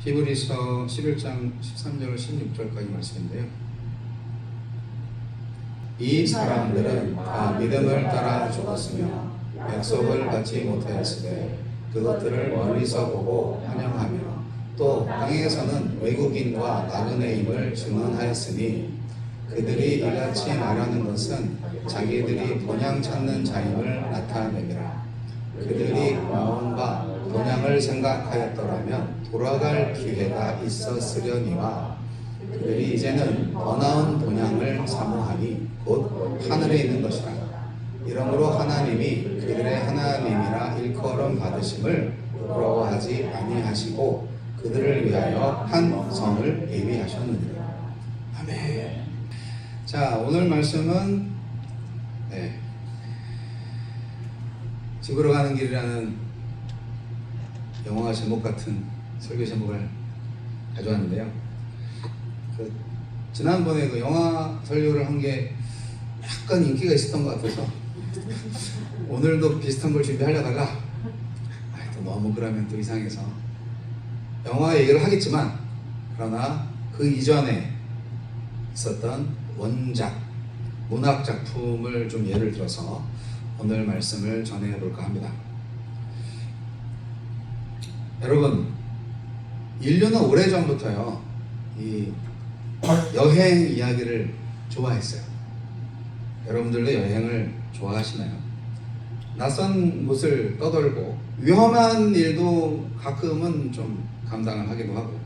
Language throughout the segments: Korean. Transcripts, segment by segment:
히브리서 11장 13절 16절까지 말씀인데요. 이 사람들은 다 믿음을 따라 죽었으며 약속을 받지 못하였으되 그것들을 멀리서 보고 환영하며 또 땅에서는 외국인과 나그네임을 증언하였으니 그들이 이같이 말하는 것은 자기들이 본향 찾는 자임을 나타내니라. 그들이 무언가 본향을 생각하였더라면 돌아갈 기회가 있었으려니와 그들이 이제는 더 나은 본향을 사모하니 곧 하늘에 있는 것이라. 이러므로 하나님이 그들의 하나님이라 일컬음 받으심을 부러워하지 아니하시고 그들을 위하여 한 성을 예비하셨느니라. 아멘. 자, 오늘 말씀은 집으로 가는 길이라는 영화 제목 같은 설교 제목을 가져왔는데요. 지난번에 그 영화 설교를 한 게 약간 인기가 있었던 것 같아서 오늘도 비슷한 걸 준비하려다가 또 너무 그러면 또 이상해서 영화 얘기를 하겠지만, 그러나 그 이전에 있었던 원작 문학 작품을 좀 예를 들어서 오늘 말씀을 전해볼까 합니다. 여러분, 인류는 오래전부터요 이 여행 이야기를 좋아했어요. 여러분들도 여행을 좋아하시나요? 낯선 곳을 떠돌고 위험한 일도 가끔은 좀 감당을 하기도 하고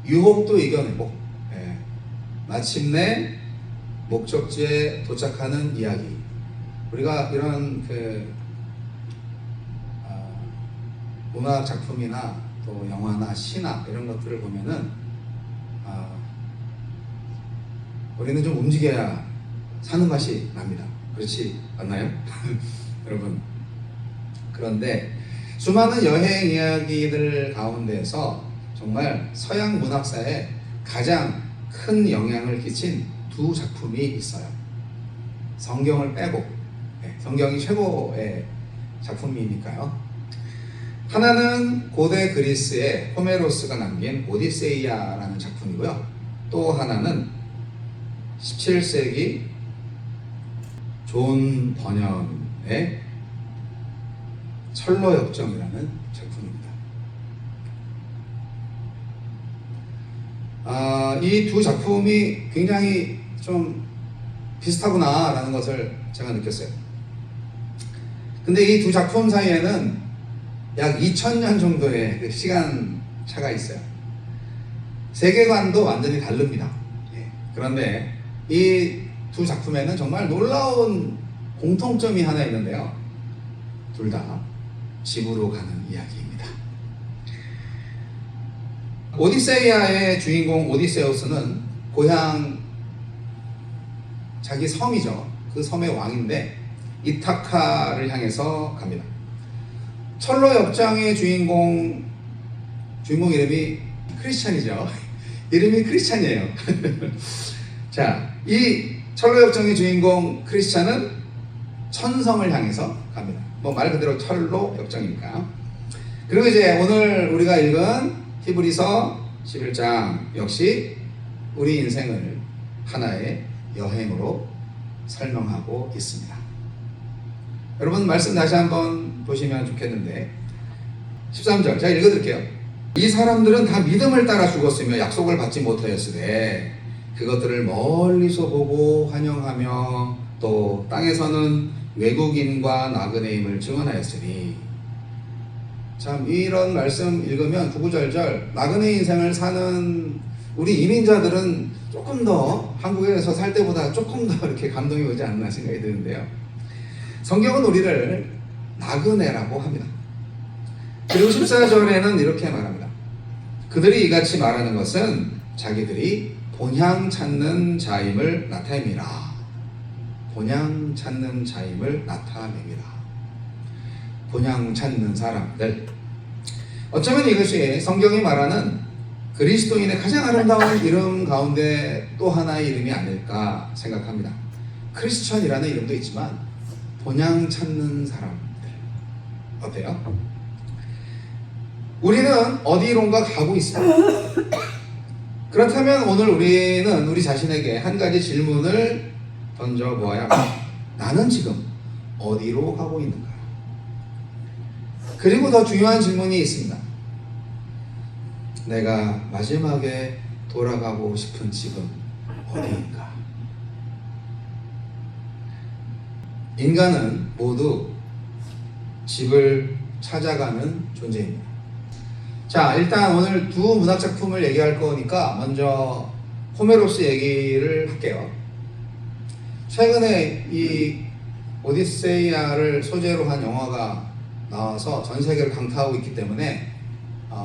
유혹도 이겨내고 마침내 목적지에 도착하는 이야기. 우리가 이런 문화 작품이나 또 영화나 시나 이런 것들을 보면은 우리는 좀 움직여야 사는 맛이 납니다. 그렇지 않나요? 여러분, 그런데 수많은 여행 이야기들 가운데서 정말 서양 문학사에 가장 큰 영향을 끼친 두 작품이 있어요. 성경을 빼고, 성경이 최고의 작품이니까요. 하나는 고대 그리스의 호메로스가 남긴 오디세이아라는 작품이고요. 또 하나는 17세기 존 버년의 철로역정이라는 작품입니다. 이 두 작품이 굉장히 좀 비슷하구나 라는 것을 제가 느꼈어요. 근데 이 두 작품 사이에는 약 2000년 정도의 그 시간 차가 있어요. 세계관도 완전히 다릅니다. 그런데 이 두 작품에는 정말 놀라운 공통점이 하나 있는데요. 둘 다 집으로 가는 이야기입니다. 오디세이아의 주인공 오디세우스는 고향 자기 섬이죠. 그 섬의 왕인데 이타카를 향해서 갑니다. 철로 역장의 주인공 이름이 크리스찬이죠. 이름이 크리스찬이에요. 자, 이 철로 역정의 주인공 크리스찬은 천성을 향해서 갑니다. 뭐 말 그대로 철로 역정이니까. 그리고 이제 오늘 우리가 읽은 히브리서 11장 역시 우리 인생을 하나의 여행으로 설명하고 있습니다. 여러분, 말씀 다시 한번 보시면 좋겠는데 13절 제가 읽어드릴게요. 이 사람들은 다 믿음을 따라 죽었으며 약속을 받지 못하였으되 그것들을 멀리서 보고 환영하며 또 땅에서는 외국인과 나그네임을 증언하였으니. 참, 이런 말씀 읽으면 구구절절 나그네 인생을 사는 우리 이민자들은 조금 더 한국에서 살 때보다 조금 더 이렇게 감동이 오지 않나 생각이 드는데요. 성경은 우리를 나그네라고 합니다. 그리고 14절에는 이렇게 말합니다. 그들이 이같이 말하는 것은 자기들이 본향 찾는 자임을 나타냅니다. 본향 찾는 자임을 나타냅니다. 본향 찾는 사람들. 어쩌면 이것이 성경이 말하는 그리스도인의 가장 아름다운 이름 가운데 또 하나의 이름이 아닐까 생각합니다. 크리스천이라는 이름도 있지만 본향 찾는 사람들. 어때요? 우리는 어디론가 가고 있습니다. 그렇다면 오늘 우리는 우리 자신에게 한 가지 질문을 던져보아야 합니다. 나는 지금 어디로 가고 있는가? 그리고 더 중요한 질문이 있습니다. 내가 마지막에 돌아가고 싶은 집은 어디인가? 인간은 모두 집을 찾아가는 존재입니다. 자, 일단 오늘 두 문학작품을 얘기할 거니까 먼저 호메로스 얘기를 할게요. 최근에 이 오디세이아를 소재로 한 영화가 나와서 전 세계를 강타하고 있기 때문에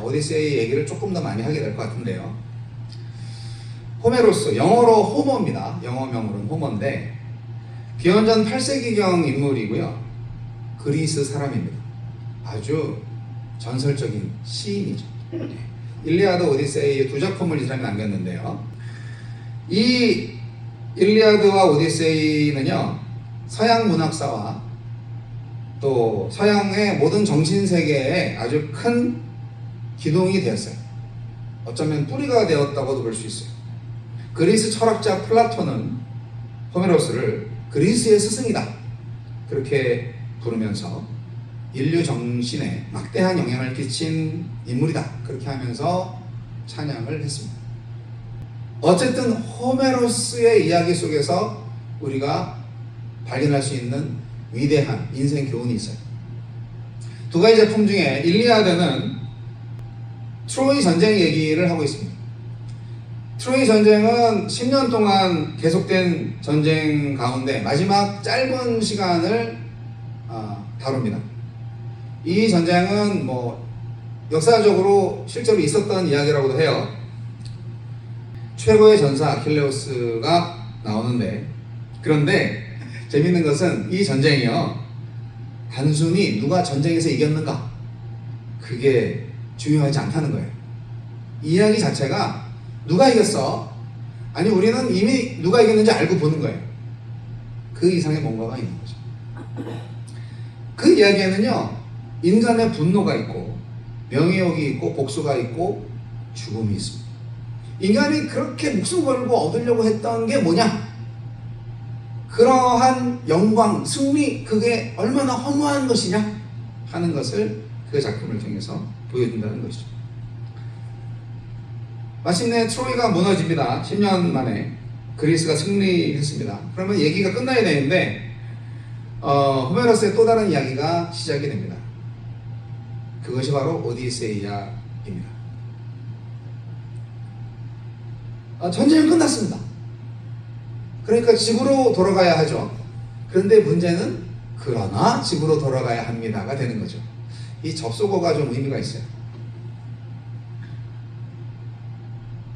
오디세이 얘기를 조금 더 많이 하게 될 것 같은데요. 호메로스, 영어로 호머입니다. 영어명으로는 호머인데 기원전 8세기경 인물이고요. 그리스 사람입니다. 아주 전설적인 시인이죠. 일리아드, 오디세이 두 작품을 이 사람이 남겼는데요. 이 일리아드와 오디세이는요, 서양 문학사와 또 서양의 모든 정신세계에 아주 큰 기둥이 되었어요. 어쩌면 뿌리가 되었다고도 볼 수 있어요. 그리스 철학자 플라톤은 호메로스를 그리스의 스승이다 그렇게 부르면서 인류 정신에 막대한 영향을 끼친 인물이다 그렇게 하면서 찬양을 했습니다. 어쨌든 호메로스의 이야기 속에서 우리가 발견할 수 있는 위대한 인생 교훈이 있어요. 두 가지 작품 중에 일리아드는 트로이 전쟁 얘기를 하고 있습니다. 트로이 전쟁은 10년 동안 계속된 전쟁 가운데 마지막 짧은 시간을 다룹니다. 이 전쟁은 역사적으로 실제로 있었던 이야기라고도 해요. 최고의 전사 아킬레우스가 나오는데, 그런데 재밌는 것은 이 전쟁이요, 단순히 누가 전쟁에서 이겼는가 그게 중요하지 않다는 거예요. 이야기 자체가 누가 이겼어? 아니, 우리는 이미 누가 이겼는지 알고 보는 거예요. 그 이상의 뭔가가 있는 거죠. 그 이야기에는요, 인간의 분노가 있고 명예욕이 있고 복수가 있고 죽음이 있습니다. 인간이 그렇게 목숨 걸고 얻으려고 했던 게 뭐냐? 그러한 영광, 승리, 그게 얼마나 허무한 것이냐 하는 것을 그 작품을 통해서 보여준다는 것이죠. 마침내 트로이가 무너집니다. 10년 만에 그리스가 승리했습니다. 그러면 얘기가 끝나야 되는데 호메로스의 또 다른 이야기가 시작이 됩니다. 그것이 바로 오디세이아입니다. 전쟁은 끝났습니다. 그러니까 집으로 돌아가야 하죠. 그런데 문제는 그러나 집으로 돌아가야 합니다가 되는 거죠. 이 접속어가 좀 의미가 있어요.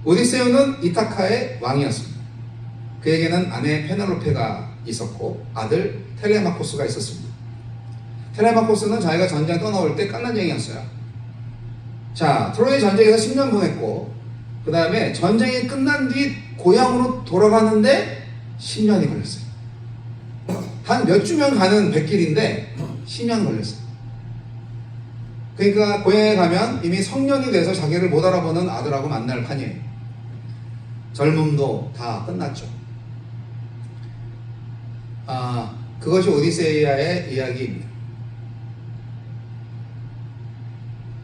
오디세우는 이타카의 왕이었습니다. 그에게는 아내 페넬로페가 있었고 아들 텔레마코스가 있었습니다. 텔레마코스는 자기가 전쟁 떠나올 때 깐난쟁이였어요. 자, 트로이 전쟁에서 10년 보냈고 그 다음에 전쟁이 끝난 뒤 고향으로 돌아가는데 10년이 걸렸어요. 단 몇 주면 가는 백길인데 10년 걸렸어요. 그러니까 고향에 가면 이미 성년이 돼서 자기를 못 알아보는 아들하고 만날 판이에요. 젊음도 다 끝났죠. 그것이 오디세이아의 이야기입니다.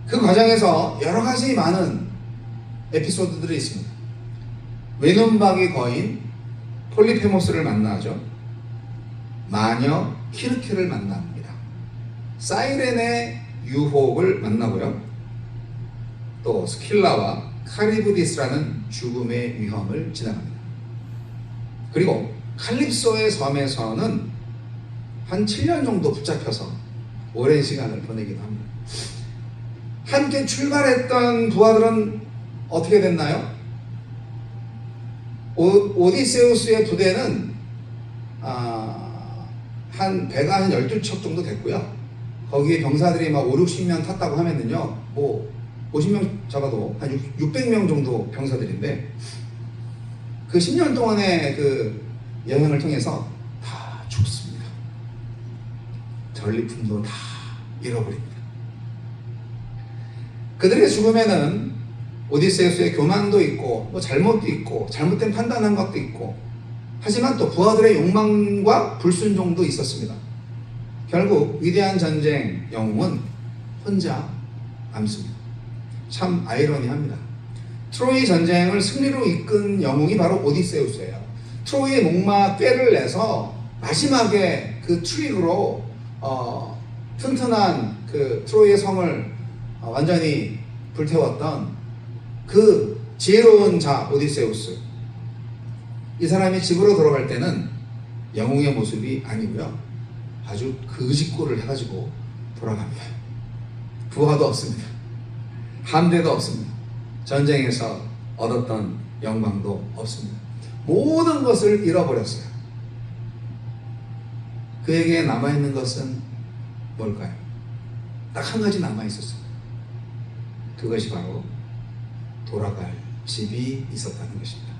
그 과정에서 여러 가지 많은 에피소드들이 있습니다. 외눈박이 거인 폴리페모스를 만나죠. 마녀 키르케를 만납니다. 사이렌의 유혹을 만나고요. 또 스킬라와 카리브디스라는 죽음의 위험을 지나갑니다. 그리고 칼립소의 섬에서는 한 7년 정도 붙잡혀서 오랜 시간을 보내기도 합니다. 함께 출발했던 부하들은 어떻게 됐나요? 오디세우스의 부대는 한 배가 한 12척 정도 됐고요. 거기에 병사들이 막 5, 60명 탔다고 하면은요, 50명 잡아도 한 600명 정도 병사들인데, 그 10년 동안의 그 여행을 통해서 다 죽습니다. 전리품도 다 잃어버립니다. 그들의 죽음에는 오디세우스의 교만도 있고 뭐 잘못도 있고 잘못된 판단한 것도 있고 하지만 또 부하들의 욕망과 불순종도 있었습니다. 결국 위대한 전쟁 영웅은 혼자 남습니다. 참 아이러니합니다. 트로이 전쟁을 승리로 이끈 영웅이 바로 오디세우스예요. 트로이의 목마 꾀를 내서 마지막에 그 트릭으로 튼튼한 그 트로이의 성을 완전히 불태웠던 그 지혜로운 자 오디세우스. 이 사람이 집으로 돌아갈 때는 영웅의 모습이 아니고요, 아주 거짓골을 해가지고 돌아갑니다. 부하도 없습니다. 함대도 없습니다. 전쟁에서 얻었던 영광도 없습니다. 모든 것을 잃어버렸어요. 그에게 남아있는 것은 뭘까요? 딱 한 가지 남아있었어요. 그것이 바로 돌아갈 집이 있었다는 것입니다.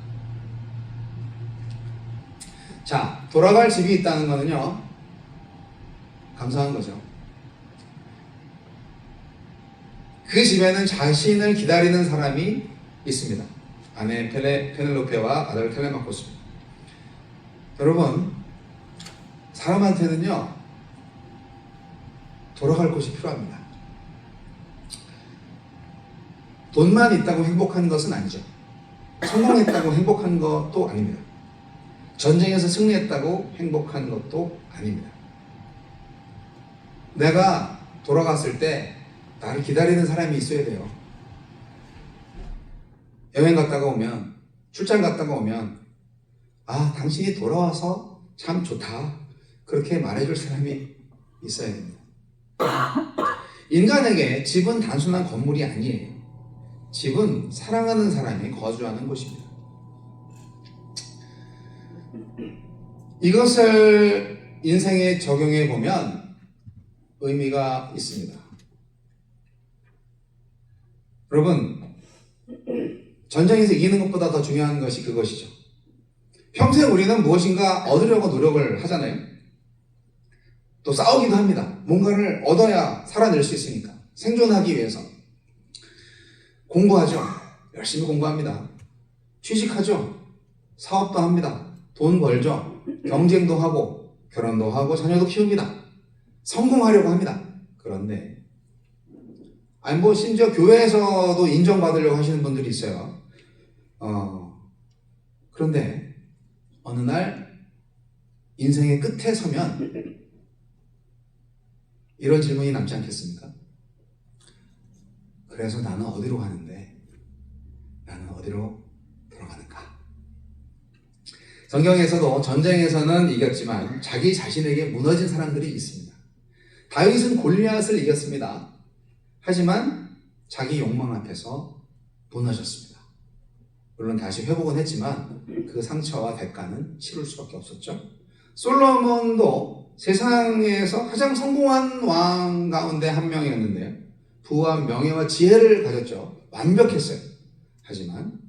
자, 돌아갈 집이 있다는 것은요, 감사한 거죠. 그 집에는 자신을 기다리는 사람이 있습니다. 아내 페넬로페와 아들 텔레마코스입니다. 여러분, 사람한테는요, 돌아갈 곳이 필요합니다. 돈만 있다고 행복한 것은 아니죠. 성공했다고 행복한 것도 아닙니다. 전쟁에서 승리했다고 행복한 것도 아닙니다. 내가 돌아갔을 때 나를 기다리는 사람이 있어야 돼요. 여행 갔다가 오면, 출장 갔다가 오면, 아, 당신이 돌아와서 참 좋다, 그렇게 말해줄 사람이 있어야 됩니다. 인간에게 집은 단순한 건물이 아니에요. 집은 사랑하는 사람이 거주하는 곳입니다. 이것을 인생에 적용해 보면 의미가 있습니다. 여러분, 전쟁에서 이기는 것보다 더 중요한 것이 그것이죠. 평생 우리는 무엇인가 얻으려고 노력을 하잖아요. 또 싸우기도 합니다. 뭔가를 얻어야 살아낼 수 있으니까, 생존하기 위해서. 공부하죠. 열심히 공부합니다. 취직하죠. 사업도 합니다. 돈 벌죠. 경쟁도 하고 결혼도 하고 자녀도 키웁니다. 성공하려고 합니다. 그런데 심지어 교회에서도 인정받으려고 하시는 분들이 있어요. 그런데 어느 날 인생의 끝에 서면 이런 질문이 남지 않겠습니까? 그래서 나는 어디로 가는데, 나는 어디로 돌아가는가? 성경에서도 전쟁에서는 이겼지만 자기 자신에게 무너진 사람들이 있습니다. 다윗은 골리앗을 이겼습니다. 하지만 자기 욕망 앞에서 무너졌습니다. 물론 다시 회복은 했지만 그 상처와 대가는 치를 수밖에 없었죠. 솔로몬도 세상에서 가장 성공한 왕 가운데 한 명이었는데요, 부와 명예와 지혜를 가졌죠. 완벽했어요. 하지만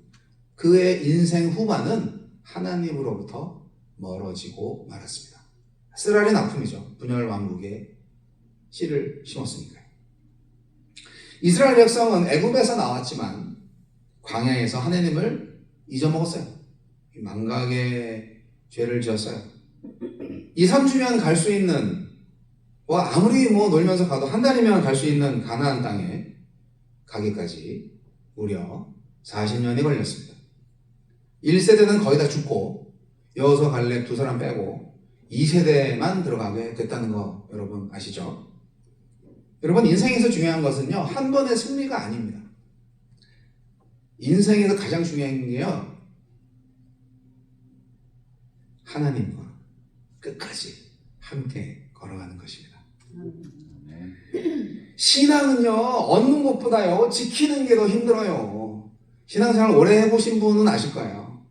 그의 인생 후반은 하나님으로부터 멀어지고 말았습니다. 쓰라린 아픔이죠. 분열 왕국에 씨를 심었으니까요. 이스라엘 백성은 애굽에서 나왔지만 광야에서 하나님을 잊어먹었어요. 망각의 죄를 지었어요. 2, 3주면 갈 수 있는, 아무리 놀면서 가도 한 달이면 갈 수 있는 가나안 땅에 가기까지 무려 40년이 걸렸습니다. 1세대는 거의 다 죽고 여호수아 갈렙 두 사람 빼고 2세대만 들어가게 됐다는 거 여러분 아시죠? 여러분, 인생에서 중요한 것은요, 한 번의 승리가 아닙니다. 인생에서 가장 중요한 게요, 하나님과 끝까지 함께 걸어가는 것입니다. 신앙은요, 얻는 것보다요, 지키는 게 더 힘들어요. 신앙생활 오래 해보신 분은 아실 거예요.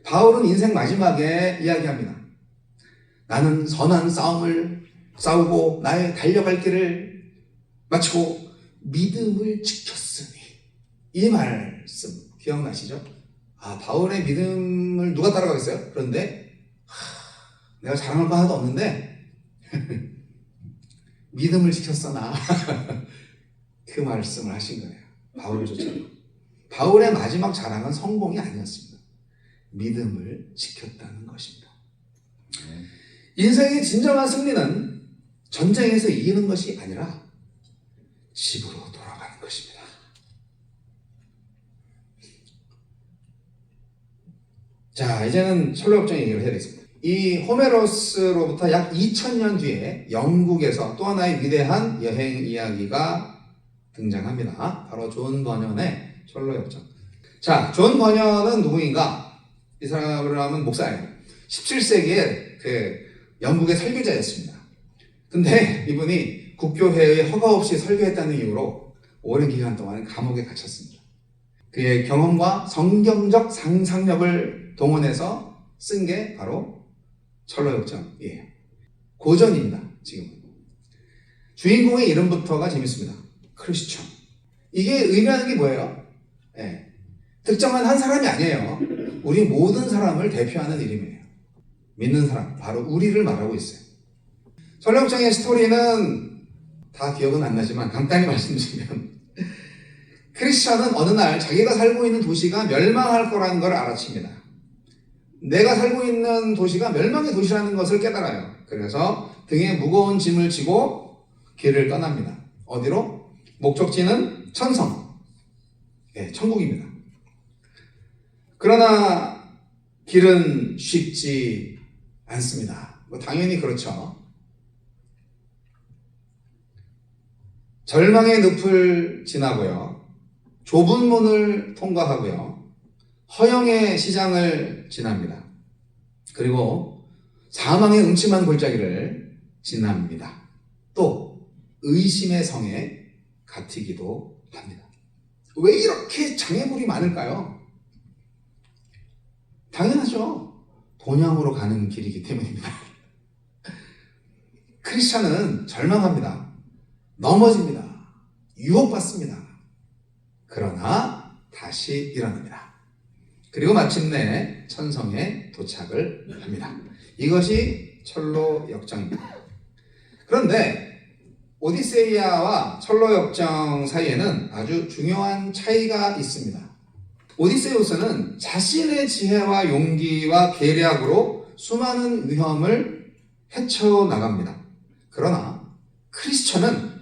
바울은 인생 마지막에 이야기합니다. 나는 선한 싸움을 싸우고 나의 달려갈 길을 마치고 믿음을 지켰으니. 이 말씀 기억나시죠? 바울의 믿음을 누가 따라가겠어요? 그런데 내가 자랑할 거 하나도 없는데 믿음을 지켰어 나. 그 말씀을 하신 거예요. 바울조차도. 바울의 마지막 자랑은 성공이 아니었습니다. 믿음을 지켰다는 것입니다. 인생의 진정한 승리는 전쟁에서 이기는 것이 아니라 집으로 돌아가는 것입니다. 자, 이제는 철로역정 얘기를 해야 되겠습니다. 이 호메로스로부터 약 2000년 뒤에 영국에서 또 하나의 위대한 여행 이야기가 등장합니다. 바로 존 버년의 철로역정. 자, 존 버년은 누구인가? 이 사람은 목사예요. 17세기에 그 영국의 설교자였습니다. 근데 이분이 국교회의 허가 없이 설교했다는 이유로 오랜 기간 동안 감옥에 갇혔습니다. 그의 경험과 성경적 상상력을 동원해서 쓴 게 바로 철로역정이에요. 고전입니다. 지금은. 주인공의 이름부터가 재밌습니다. 크리스천. 이게 의미하는 게 뭐예요? 네. 특정한 한 사람이 아니에요. 우리 모든 사람을 대표하는 이름이에요. 믿는 사람, 바로 우리를 말하고 있어요. 철로역정의 스토리는 다 기억은 안 나지만 간단히 말씀드리면 크리스천은 어느 날 자기가 살고 있는 도시가 멸망할 거라는 걸 알아챕니다. 내가 살고 있는 도시가 멸망의 도시라는 것을 깨달아요. 그래서 등에 무거운 짐을 지고 길을 떠납니다. 어디로? 목적지는 천성. 네, 천국입니다. 그러나 길은 쉽지 않습니다. 당연히 그렇죠. 절망의 늪을 지나고요. 좁은 문을 통과하고요. 허영의 시장을 지납니다. 그리고 사망의 음침한 골짜기를 지납니다. 또 의심의 성에 갇히기도 합니다. 왜 이렇게 장애물이 많을까요? 당연하죠. 본향으로 가는 길이기 때문입니다. 크리스찬은 절망합니다. 넘어집니다. 유혹받습니다. 그러나 다시 일어납니다. 그리고 마침내 천성에 도착을 합니다. 이것이 철로역정입니다. 그런데 오디세이아와 철로역정 사이에는 아주 중요한 차이가 있습니다. 오디세우스는 자신의 지혜와 용기와 계략으로 수많은 위험을 헤쳐나갑니다. 그러나 크리스천은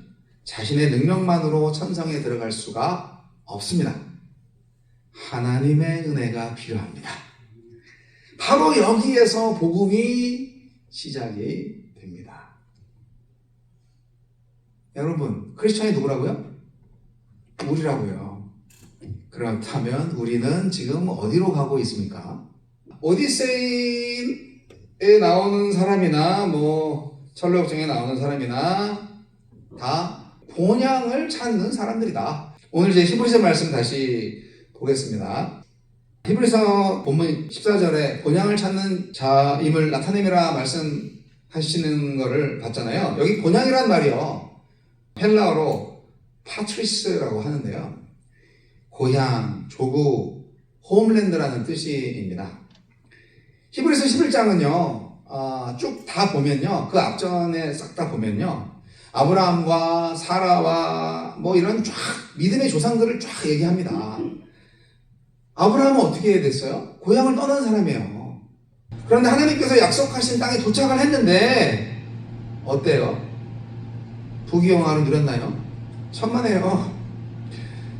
자신의 능력만으로 천성에 들어갈 수가 없습니다. 하나님의 은혜가 필요합니다. 바로 여기에서 복음이 시작이 됩니다. 여러분, 크리스천이 누구라고요? 우리라고요. 그렇다면 우리는 지금 어디로 가고 있습니까? 오디세이에 나오는 사람이나 철로역정에 나오는 사람이나 다 본향을 찾는 사람들이다. 오늘 제 히브리서 말씀 다시 보겠습니다. 히브리서 본문 14절에 본향을 찾는 자임을 나타내미라 말씀하시는 거를 봤잖아요. 여기 본향이란 말이요, 헬라어로 파트리스라고 하는데요, 고향, 조국, 홈랜드라는 뜻입니다. 히브리서 11장은요 쭉 다 보면요, 그 앞전에 싹 다 보면요, 아브라함과 사라와 이런 쫙 믿음의 조상들을 쫙 얘기합니다. 아브라함은 어떻게 됐어요? 고향을 떠난 사람이에요. 그런데 하나님께서 약속하신 땅에 도착을 했는데 어때요? 부귀영화를 누렸나요? 천만에요.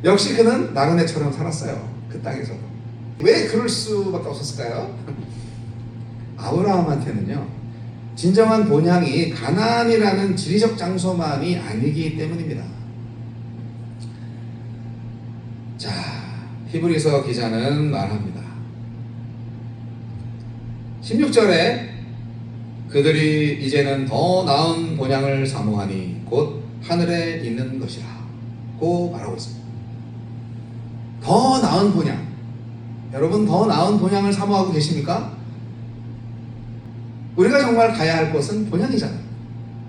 역시 그는 나그네처럼 살았어요. 그 땅에서도. 왜 그럴 수밖에 없었을까요? 아브라함한테는요, 진정한 본향이 가나안이라는 지리적 장소만이 아니기 때문입니다. 자, 히브리서 기자는 말합니다. 16절에 그들이 이제는 더 나은 본향을 사모하니 곧 하늘에 있는 것이라 고 말하고 있습니다. 더 나은 본향. 여러분, 더 나은 본향을 사모하고 계십니까? 우리가 정말 가야 할 곳은 본향이잖아요.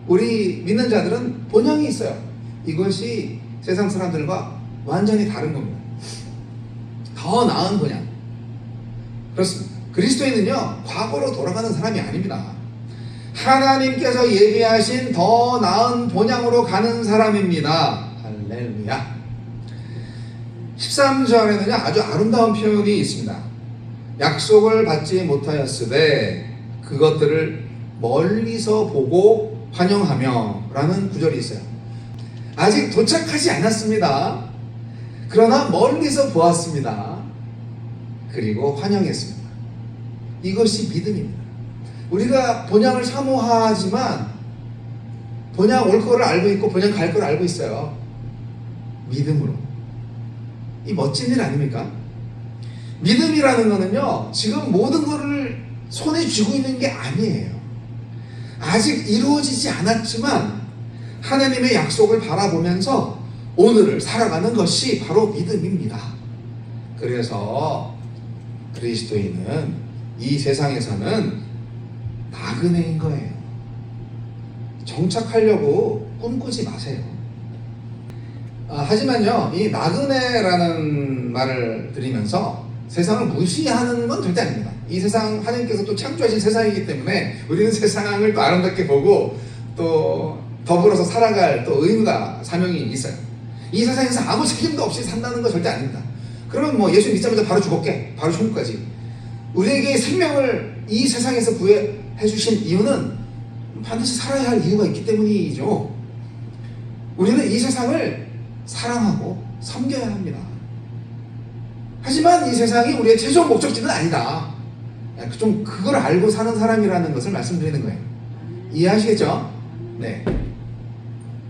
우리 믿는 자들은 본향이 있어요. 이것이 세상 사람들과 완전히 다른 겁니다. 더 나은 본향. 그렇습니다. 그리스도인은요, 과거로 돌아가는 사람이 아닙니다. 하나님께서 예비하신 더 나은 본향으로 가는 사람입니다. 할렐루야. 할렐루야. 13절에는요 아주 아름다운 표현이 있습니다. 약속을 받지 못하였으되 그것들을 멀리서 보고 환영하며 라는 구절이 있어요. 아직 도착하지 않았습니다. 그러나 멀리서 보았습니다. 그리고 환영했습니다. 이것이 믿음입니다. 우리가 본향을 사모하지만 본향 올 거를 알고 있고 본향 갈 거를 알고 있어요. 믿음으로. 이 멋진 일 아닙니까? 믿음이라는 거는요 지금 모든 거를 손에 쥐고 있는 게 아니에요. 아직 이루어지지 않았지만 하나님의 약속을 바라보면서 오늘을 살아가는 것이 바로 믿음입니다. 그래서 그리스도인은 이 세상에서는 나그네인 거예요. 정착하려고 꿈꾸지 마세요. 하지만요 이 나그네라는 말을 들으면서 세상을 무시하는 건 절대 아닙니다. 이 세상 하나님께서 또 창조하신 세상이기 때문에 우리는 세상을 또 아름답게 보고 또 더불어서 살아갈 또 의무가 사명이 있어요. 이 세상에서 아무 책임도 없이 산다는 건 절대 아닙니다. 그러면 뭐 예수 믿자마자 바로 죽었게 바로 천국까지. 우리에게 생명을 이 세상에서 구해 주신 이유는 반드시 살아야 할 이유가 있기 때문이죠. 우리는 이 세상을 사랑하고 섬겨야 합니다. 하지만 이 세상이 우리의 최종 목적지는 아니다. 좀 그걸 알고 사는 사람이라는 것을 말씀드리는 거예요. 이해하시겠죠? 네.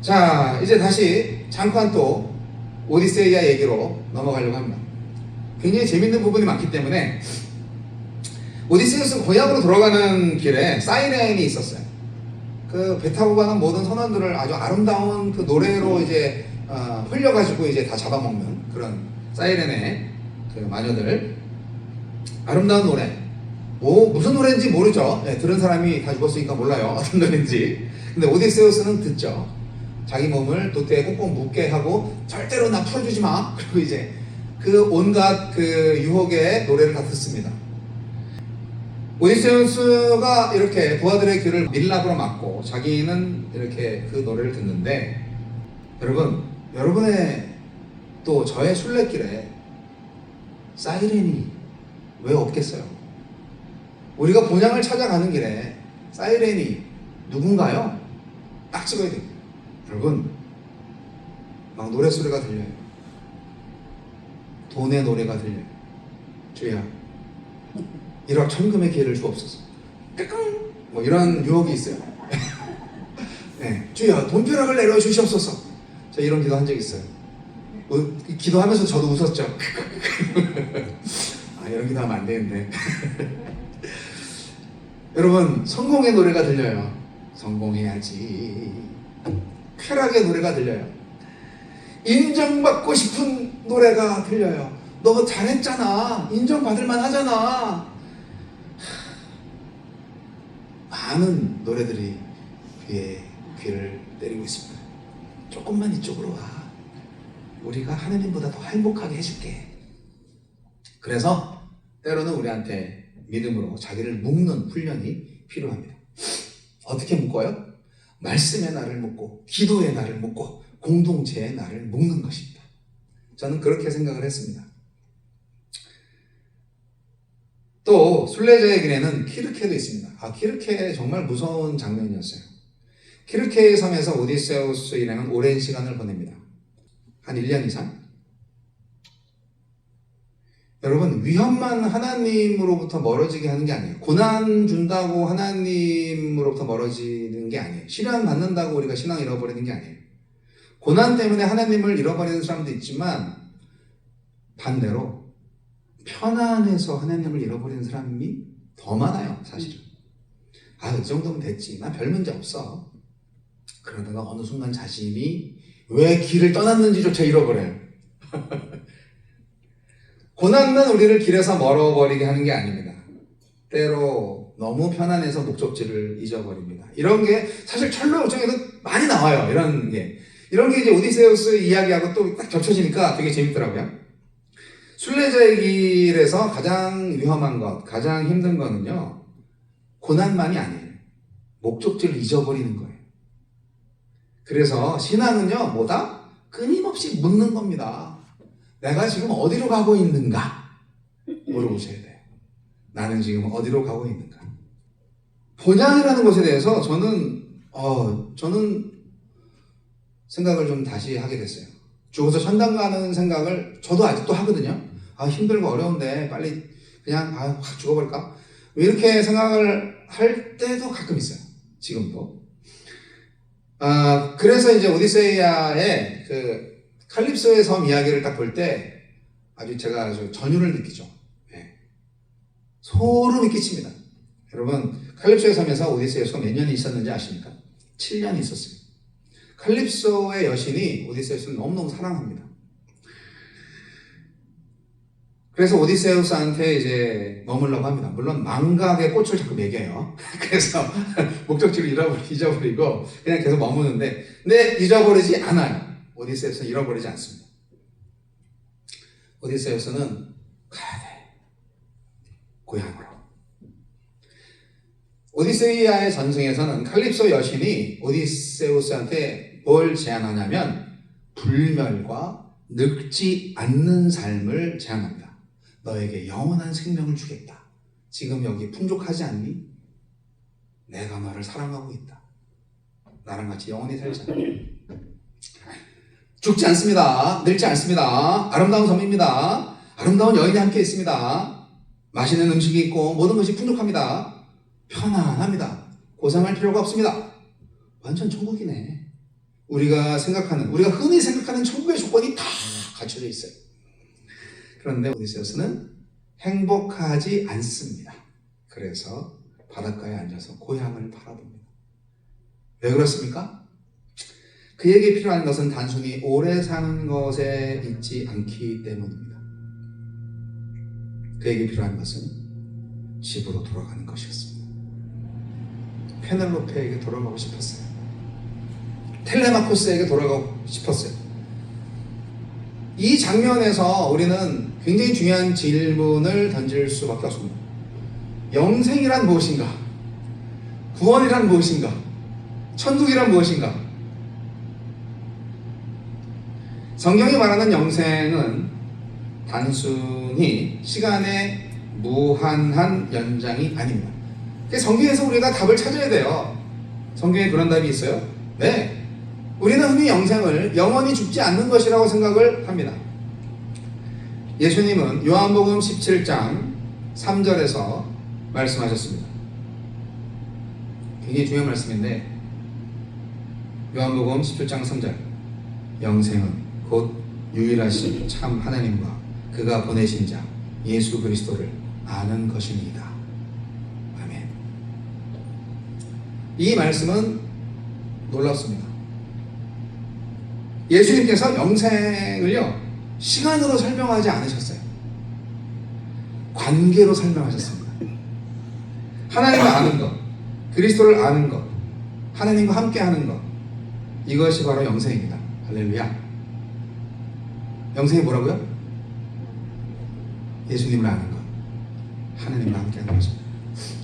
자, 이제 다시 잠깐 또 오디세이아 얘기로 넘어가려고 합니다. 굉장히 재밌는 부분이 많기 때문에 오디세우스 고향으로 돌아가는 길에 사이렌이 있었어요. 그 배 타고 가는 모든 선원들을 아주 아름다운 그 노래로 이제 흘려가지고 이제 다 잡아먹는 그런 사이렌의 그 마녀들. 아름다운 노래. 뭐 무슨 노래인지 모르죠. 네, 들은 사람이 다 죽었으니까 몰라요. 어떤 노래인지. 근데 오디세우스는 듣죠. 자기 몸을 돛대에 꽁꽁 묶게 하고 절대로 나 풀어주지 마. 그리고 이제 그 온갖 그 유혹의 노래를 다 듣습니다. 오디세우스가 이렇게 부하들의 귀를 밀랍으로 막고 자기는 이렇게 그 노래를 듣는데 여러분의 또 저의 순례길에 사이렌이 왜 없겠어요? 우리가 본향을 찾아가는 길에 사이렌이 누군가요? 딱 찍어야 됩니다. 여러분 막 노래소리가 들려요. 돈의 노래가 들려요. 주야 일확천금의 기회를 주옵소서. 뭐 이런 유혹이 있어요. 네, 주여 돈벼락을 내려주시옵소서. 저 이런 기도 한 적 있어요. 기도하면서 저도 웃었죠. 이런 기도 하면 안 되는데. 여러분 성공의 노래가 들려요. 성공해야지. 쾌락의 노래가 들려요. 인정받고 싶은 노래가 들려요. 너 잘했잖아. 인정받을만 하잖아. 많은 노래들이 귀를 때리고 있습니다. 조금만 이쪽으로 와. 우리가 하나님보다 더 행복하게 해줄게. 그래서 때로는 우리한테 믿음으로 자기를 묶는 훈련이 필요합니다. 어떻게 묶어요? 말씀의 나를 묶고 기도의 나를 묶고 공동체의 나를 묶는 것입니다. 저는 그렇게 생각을 했습니다. 또 순례자의 길에는 키르케도 있습니다. 키르케 정말 무서운 장면이었어요. 키르케의 섬에서 오디세우스 일행은 오랜 시간을 보냅니다. 한 1년 이상. 여러분 위험만 하나님으로부터 멀어지게 하는 게 아니에요. 고난 준다고 하나님으로부터 멀어지는 게 아니에요. 시련 받는다고 우리가 신앙을 잃어버리는 게 아니에요. 고난 때문에 하나님을 잃어버리는 사람도 있지만 반대로 편안해서 하나님을 잃어버리는 사람이 더 많아요. 사실은. 이 정도면 됐지. 나 별 문제 없어. 그러다가 어느 순간 자신이 왜 길을 떠났는지조차 잃어버려요. 고난은 우리를 길에서 멀어버리게 하는 게 아닙니다. 때로 너무 편안해서 목적지를 잊어버립니다. 이런 게 사실 철로 요청에도 많이 나와요. 이런 게 이제 오디세우스 이야기하고 또 딱 겹쳐지니까 되게 재밌더라고요. 순례자의 길에서 가장 위험한 것, 가장 힘든 거는요, 고난만이 아니에요. 목적지를 잊어버리는 거예요. 그래서 신앙은요, 뭐다? 끊임없이 묻는 겁니다. 내가 지금 어디로 가고 있는가? 물어보셔야 돼요. 나는 지금 어디로 가고 있는가? 본향이라는 것에 대해서 저는 생각을 좀 다시 하게 됐어요. 죽어서 천당 가는 생각을 저도 아직도 하거든요. 힘들고 어려운데 빨리 그냥 확 죽어버릴까? 이렇게 생각을 할 때도 가끔 있어요. 지금도. 그래서 이제 오디세이아의 그 칼립소의 섬 이야기를 딱 볼 때 제가 아주 전율을 느끼죠. 네. 소름이 끼칩니다. 여러분, 칼립소의 섬에서 오디세이아가 몇 년이 있었는지 아십니까? 7년이 있었어요. 칼립소의 여신이 오디세우스를 너무너무 사랑합니다. 그래서 오디세우스한테 이제 머물라고 합니다. 물론 망각의 꽃을 자꾸 먹여요. 그래서 목적지를 잊어버리고 그냥 계속 머무는데, 근데 잊어버리지 않아요. 오디세우스는 잃어버리지 않습니다. 오디세우스는 가야 돼. 고향으로. 오디세이아의 전승에서는 칼립소 여신이 오디세우스한테 뭘 제안하냐면 불멸과 늙지 않는 삶을 제안합니다. 너에게 영원한 생명을 주겠다. 지금 여기 풍족하지 않니? 내가 너를 사랑하고 있다. 나랑 같이 영원히 살자. 죽지 않습니다. 늙지 않습니다. 아름다운 섬입니다. 아름다운 여인이 함께 있습니다. 맛있는 음식이 있고 모든 것이 풍족합니다. 편안합니다. 고생할 필요가 없습니다. 완전 천국이네. 우리가 흔히 생각하는 천국의 조건이 다 갖춰져 있어요. 그런데 오디세우스는 행복하지 않습니다. 그래서 바닷가에 앉아서 고향을 바라봅니다. 왜 그렇습니까? 그에게 필요한 것은 단순히 오래 사는 것에 있지 않기 때문입니다. 그에게 필요한 것은 집으로 돌아가는 것이었습니다. 페넬로페에게 돌아가고 싶었어요. 텔레마코스에게 돌아가고 싶었어요. 이 장면에서 우리는 굉장히 중요한 질문을 던질 수밖에 없습니다. 영생이란 무엇인가? 구원이란 무엇인가? 천국이란 무엇인가? 성경이 말하는 영생은 단순히 시간의 무한한 연장이 아닙니다. 성경에서 우리가 답을 찾아야 돼요. 성경에 그런 답이 있어요? 네. 우리는 흔히 영생을 영원히 죽지 않는 것이라고 생각을 합니다. 예수님은 요한복음 17장 3절에서 말씀하셨습니다. 굉장히 중요한 말씀인데, 요한복음 17장 3절, 영생은 곧 유일하신 참 하나님과 그가 보내신 자 예수 그리스도를 아는 것입니다. 아멘. 이 말씀은 놀랍습니다. 예수님께서 영생을요 시간으로 설명하지 않으셨어요. 관계로 설명하셨습니다. 하나님을 아는 것, 그리스도를 아는 것, 하나님과 함께 하는 것, 이것이 바로 영생입니다. 할렐루야. 영생이 뭐라고요? 예수님을 아는 것, 하나님과 함께 하는 것입니다.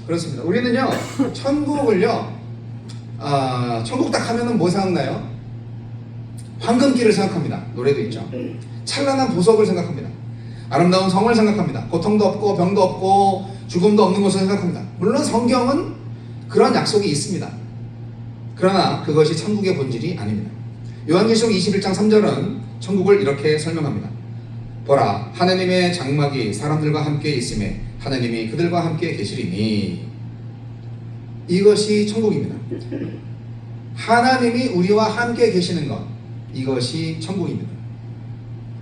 그렇습니다. 우리는요 천국을요 천국 딱 하면은 뭐 생각나요? 황금길을 생각합니다. 노래도 있죠. 찬란한 보석을 생각합니다. 아름다운 성을 생각합니다. 고통도 없고 병도 없고 죽음도 없는 것을 생각합니다. 물론 성경은 그런 약속이 있습니다. 그러나 그것이 천국의 본질이 아닙니다. 요한계시록 21장 3절은 천국을 이렇게 설명합니다. 보라, 하나님의 장막이 사람들과 함께 있음에 하나님이 그들과 함께 계시리니. 이것이 천국입니다. 하나님이 우리와 함께 계시는 것, 이것이 천국입니다.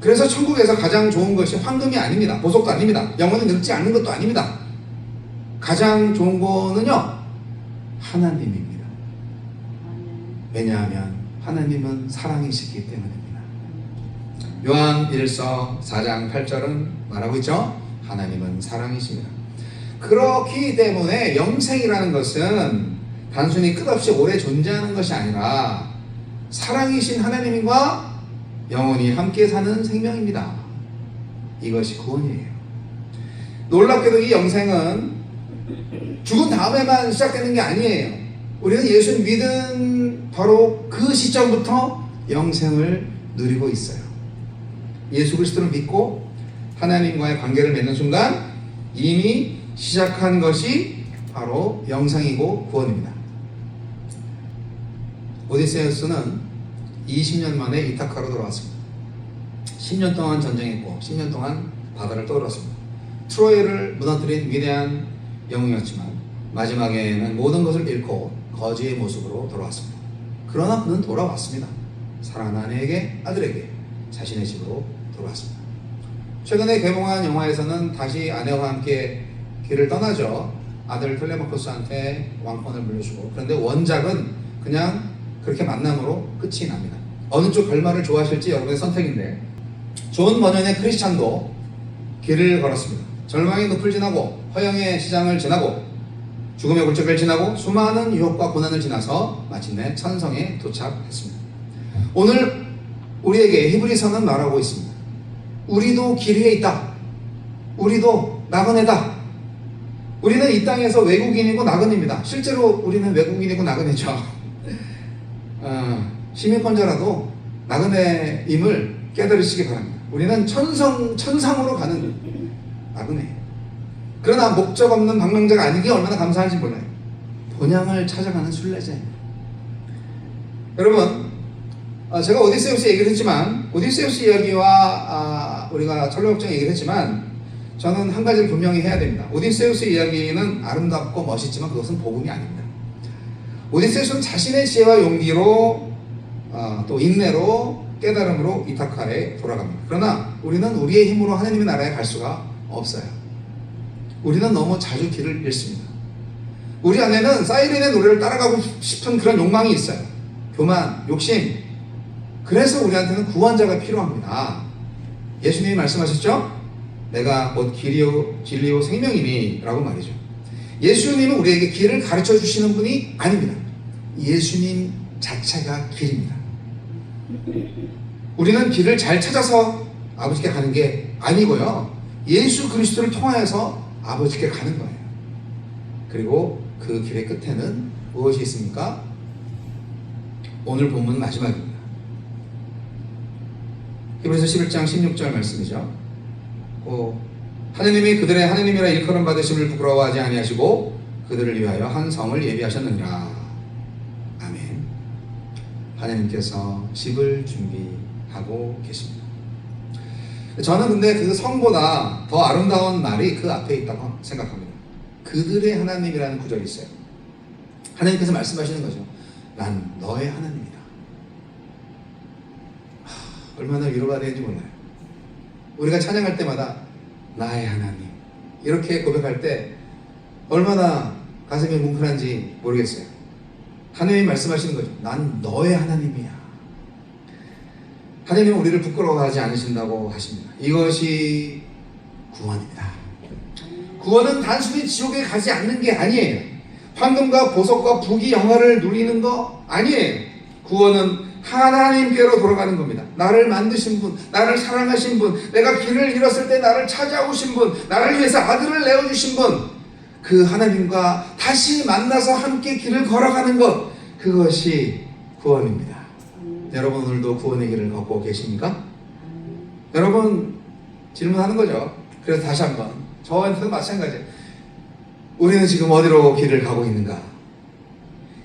그래서 천국에서 가장 좋은 것이 황금이 아닙니다. 보석도 아닙니다. 영원히 늙지 않는 것도 아닙니다. 가장 좋은 거는요 하나님입니다. 왜냐하면 하나님은 사랑이시기 때문입니다. 요한 1서 4장 8절은 말하고 있죠. 하나님은 사랑이십니다. 그렇기 때문에 영생이라는 것은 단순히 끝없이 오래 존재하는 것이 아니라 사랑이신 하나님과 영원히 함께 사는 생명입니다. 이것이 구원이에요. 놀랍게도 이 영생은 죽은 다음에만 시작되는 게 아니에요. 우리는 예수를 믿은 바로 그 시점부터 영생을 누리고 있어요. 예수 그리스도를 믿고 하나님과의 관계를 맺는 순간 이미 시작한 것이 바로 영생이고 구원입니다. 오디세우스는 20년 만에 이타카로 돌아왔습니다. 10년 동안 전쟁했고 10년 동안 바다를 떠돌았습니다. 트로이를 무너뜨린 위대한 영웅이었지만 마지막에는 모든 것을 잃고 거지의 모습으로 돌아왔습니다. 그러나 그는 돌아왔습니다. 사랑하는 아내에게, 아들에게 자신의 집으로 돌아왔습니다. 최근에 개봉한 영화에서는 다시 아내와 함께 길을 떠나죠. 아들 텔레마코스한테 왕권을 물려주고. 그런데 원작은 그냥 그렇게 만남으로 끝이 납니다. 어느 쪽 결말을 좋아하실지 여러분의 선택인데, 존 버년의 크리스찬도 길을 걸었습니다. 절망의 늪을 지나고 허영의 시장을 지나고 죽음의 굴적을 지나고 수많은 유혹과 고난을 지나서 마침내 천성에 도착했습니다. 오늘 우리에게 히브리서는 말하고 있습니다. 우리도 길 위에 있다. 우리도 나그네다. 우리는 이 땅에서 외국인이고 나그네입니다. 실제로 우리는 외국인이고 나그네죠. 시민권자라도 나그네임을 깨달으시기 바랍니다. 우리는 천상으로 가는 나그네. 그러나 목적 없는 방랑자가 아니기 얼마나 감사한지 몰라요. 본향을 찾아가는 순례자입니다. 여러분, 제가 오디세우스 얘기를 했지만, 오디세우스 이야기와 우리가 철로역정 얘기를 했지만, 저는 한 가지를 분명히 해야 됩니다. 오디세우스 이야기는 아름답고 멋있지만 그것은 복음이 아닙니다. 오디세우스는 자신의 지혜와 용기로 또 인내로 깨달음으로 이타카에 돌아갑니다. 그러나 우리는 우리의 힘으로 하나님의 나라에 갈 수가 없어요. 우리는 너무 자주 길을 잃습니다. 우리 안에는 사이렌의 노래를 따라가고 싶은 그런 욕망이 있어요. 교만, 욕심. 그래서 우리한테는 구원자가 필요합니다. 예수님이 말씀하셨죠? 내가 곧 길이요 진리요 생명이니 라고 말이죠. 예수님은 우리에게 길을 가르쳐 주시는 분이 아닙니다. 예수님 자체가 길입니다. 우리는 길을 잘 찾아서 아버지께 가는 게 아니고요. 예수 그리스도를 통하여서 아버지께 가는 거예요. 그리고 그 길의 끝에는 무엇이 있습니까? 오늘 본문 마지막입니다. 히브리서 11장 16절 말씀이죠. 하느님이 그들의 하느님이라 일컬음 받으심을 부끄러워하지 아니하시고 그들을 위하여 한 성을 예비하셨느니라. 아멘. 하느님께서 집을 준비하고 계십니다. 저는 근데 그 성보다 더 아름다운 말이 그 앞에 있다고 생각합니다. 그들의 하나님이라는 구절이 있어요. 하나님께서 말씀하시는 거죠. 난 너의 하나님이다. 얼마나 위로가 되는지 몰라요. 우리가 찬양할 때마다 나의 하나님 이렇게 고백할 때 얼마나 가슴이 뭉클한지 모르겠어요. 하나님이 말씀하시는 거죠. 난 너의 하나님이야. 하나님은 우리를 부끄러워하지 않으신다고 하십니다. 이것이 구원입니다. 구원은 단순히 지옥에 가지 않는 게 아니에요. 황금과 보석과 부귀 영화를 누리는 거 아니에요. 구원은 하나님께로 돌아가는 겁니다. 나를 만드신 분, 나를 사랑하신 분, 내가 길을 잃었을 때 나를 찾아오신 분, 나를 위해서 아들을 내어주신 분, 그 하나님과 다시 만나서 함께 길을 걸어가는 것, 그것이 구원입니다. 여러분 오늘도 구원의 길을 걷고 계십니까? 여러분 질문하는 거죠. 그래서 다시 한번 저한테도 마찬가지예요. 우리는 지금 어디로 길을 가고 있는가?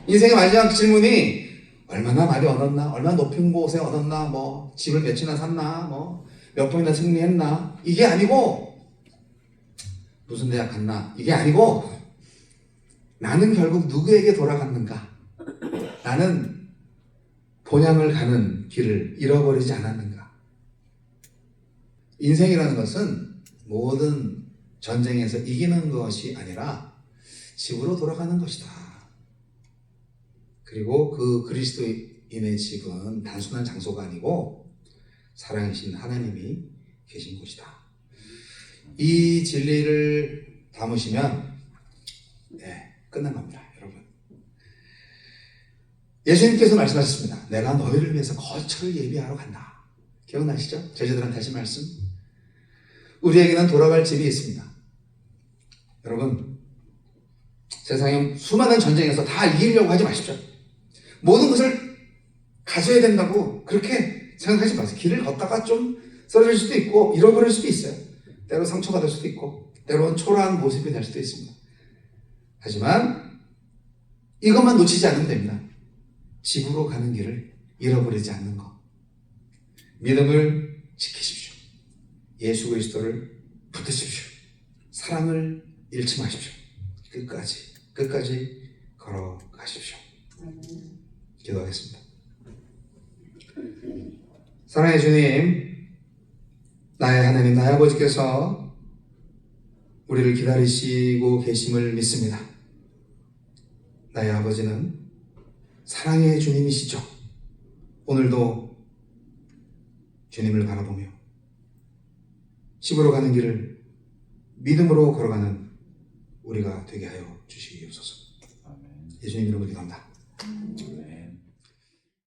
인생의 마지막 질문이 얼마나 많이 얻었나? 얼마나 높은 곳에 얻었나? 뭐 집을 몇이나 샀나? 뭐 몇 번이나 승리했나? 이게 아니고 무슨 대학 갔나? 이게 아니고 나는 결국 누구에게 돌아갔는가? 나는 본향을 가는 길을 잃어버리지 않았는가? 인생이라는 것은 모든 전쟁에서 이기는 것이 아니라 집으로 돌아가는 것이다. 그리고 그 그리스도인의 집은 단순한 장소가 아니고 사랑이신 하나님이 계신 곳이다. 이 진리를 담으시면 끝난 겁니다. 여러분. 예수님께서 말씀하셨습니다. 내가 너희를 위해서 거처를 예비하러 간다. 기억나시죠? 제자들한테 하신 말씀. 우리에게는 돌아갈 집이 있습니다. 여러분, 세상에 수많은 전쟁에서 다 이기려고 하지 마십시오. 모든 것을 가져야 된다고 그렇게 생각하지 마세요. 길을 걷다가 좀 쓰러질 수도 있고 잃어버릴 수도 있어요. 때로 상처받을 수도 있고 때로는 초라한 모습이 될 수도 있습니다. 하지만 이것만 놓치지 않으면 됩니다. 집으로 가는 길을 잃어버리지 않는 것. 믿음을 지키십시오. 예수 그리스도를 붙드십시오. 사랑을 잃지 마십시오. 끝까지 걸어가십시오. 기도하겠습니다. 사랑의 주님, 나의 하나님, 나의 아버지께서 우리를 기다리시고 계심을 믿습니다. 나의 아버지는 사랑의 주님이시죠. 오늘도 주님을 바라보며 집으로 가는 길을 믿음으로 걸어가는 우리가 되게 하여 주시옵소서. 예수님 이름으로 기도합니다. 아멘.